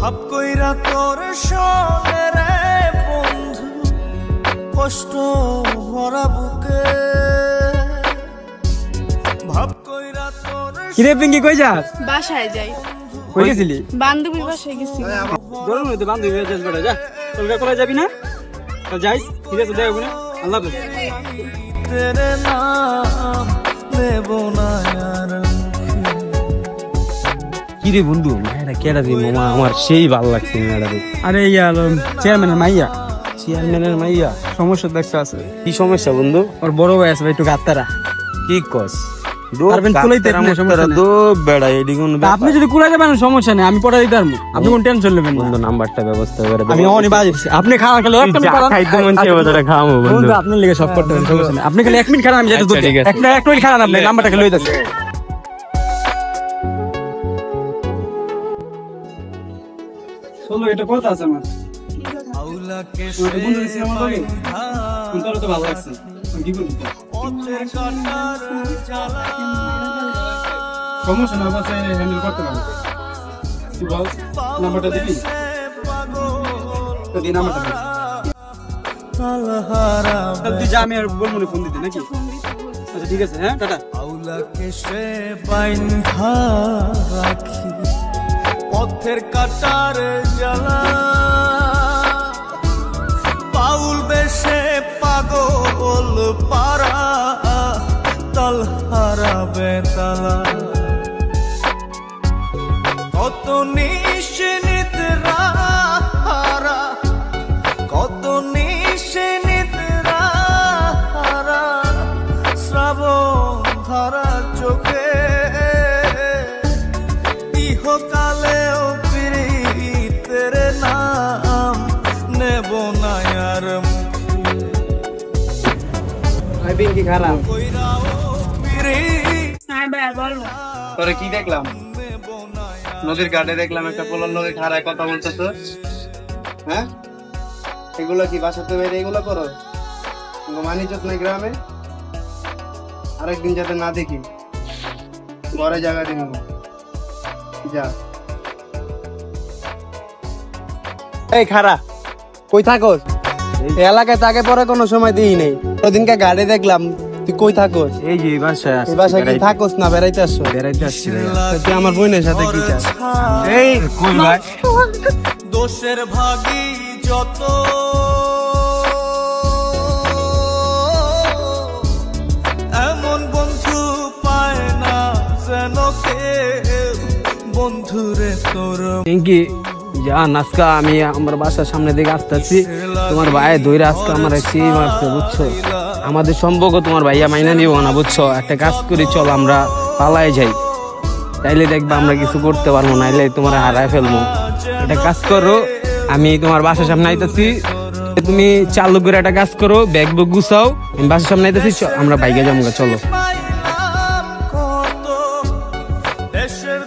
ভাব কইরা তোর শোনে রে বন্ধু কষ্ট ভরা বুকে ভাব কইরা তোর কিরে পিঙ্কি কই যাস? বাসায় যাই। কই গেছিলি? বান্ধবীর বাসায় গেছি। গরম হইতে বান্ধবী হয়ে যাস বেটা, যা তোর কলেজ যাবি না? তো যাই, ঠিক আছে, দেখবো না। আল্লাহ হাফেজ। তেরে নাম নেব না আর কিরে বন্ধু, মেয়েটা কেডা রে মামা? আমার সেই ভালো লাগছে মেয়েটা রে। আরে ইয়া চেয়ারম্যানের মাইয়া। চেয়ারম্যানের মাইয়া? সমস্যা দেখছো আছে? কি সমস্যা বন্ধু? ওর বড় ভাই আছে একটু গাত্তারা। কি কস? আপনি যদি কুলাই যাবেন সমস্যা নেই, আমি পড়া দিতে পারবো। আপনি কোন টেনশন নেবেন বন্ধু, নাম্বারটা ব্যবস্থা করে দেব। আমি অনেক বাজে আপনি খাওয়া খেলে খাইতে মন চাই ওটা খাওয়াবো বন্ধু। আপনার লেগে সব করতে হবে, সমস্যা নেই। আপনি খালি 1 মিনিট খারাপ, আমি যেতে দিই। এক মিনিট খারাপ, আপনি নাম্বারটা খেলে লইতাছে। চলো, এটা কথা আছে আমার। আউলাকে ওটা বন্ধু দিছি আমার লগে। কোনটা তো ভালো লাগছে। কি করব? পথের কাটার জ্বালা সমস্যা না, বাস হ্যান্ডেল করতে পারবো। তুই বল, নাম্বারটা দিবি? তো দিন নাম্বারটা দে। তালহারা তুই যা, আমি আর বলবো না ফোন দিতে নাকি? আচ্ছা ঠিক আছে, হ্যাঁ টাটা। আউলাকে সে বাইন্ধা রাখি পথের কাটার জ্বালা পাউল বেশে পাগল পারা তালহারা বেতালা কত নিশিনিদ্রা কত নিশিনিদ্রা শ্রাবণ ধারা চোখে ইহকালেও প্রীতের নাম নেব না আর কি খারাপ কইরাও প্রীত হ্যাঁ ভাই বলো। তোরে কি দেখলাম? নদীর ঘাটে দেখলাম একটা পোলার লগে খাড়ায় কথা বলতেছ। হ্যাঁ, এগুলো কি বাসাতে বাইরে এগুলো করো? মানিজত নাই গ্রামে? আরেকদিন যাতে না দেখি, ঘরে জায়গা দিন যা। এই খাড়া, কই থাকোস? এলাকায় তাকে পরে কোনো সময় দিই নেই। ওদিনকে গাড়ি দেখলাম, তুই কই থাকোস? এই যে বাসায় এই বাসায় কি থাকোস না বেড়াইতে আসছো? বেড়াইতে আসছি। তুই আমার বোনের সাথে কি চাস? এই কই ভাই? দোষের ভাগী যত এমন বন্ধু পায় না যেন কেউ বন্ধুরে তোর পিঙ্কি যা নাচকা, আমি আমার বাসার সামনে দিকে আসতেছি। তোমার ভাই দইরা আজকে আমার সেই মারছে, বুঝছো? আমাদের সম্পর্ক তোমার ভাইয়া মাইনা নিব না, বুঝছো? একটা কাজ করি, চল আমরা পালাই যাই, তাইলে দেখবা আমরা কিছু করতে পারবো, নাইলে তোমার হারায় ফেলবো। একটা কাজ করো, আমি তোমার বাসার সামনে আইতেছি, তুমি চালু করে একটা কাজ করো, ব্যাগ বুক গুছাও, আমি বাসার সামনে আইতেছি, আমরা বাইকে যাবো, চলো। দেশের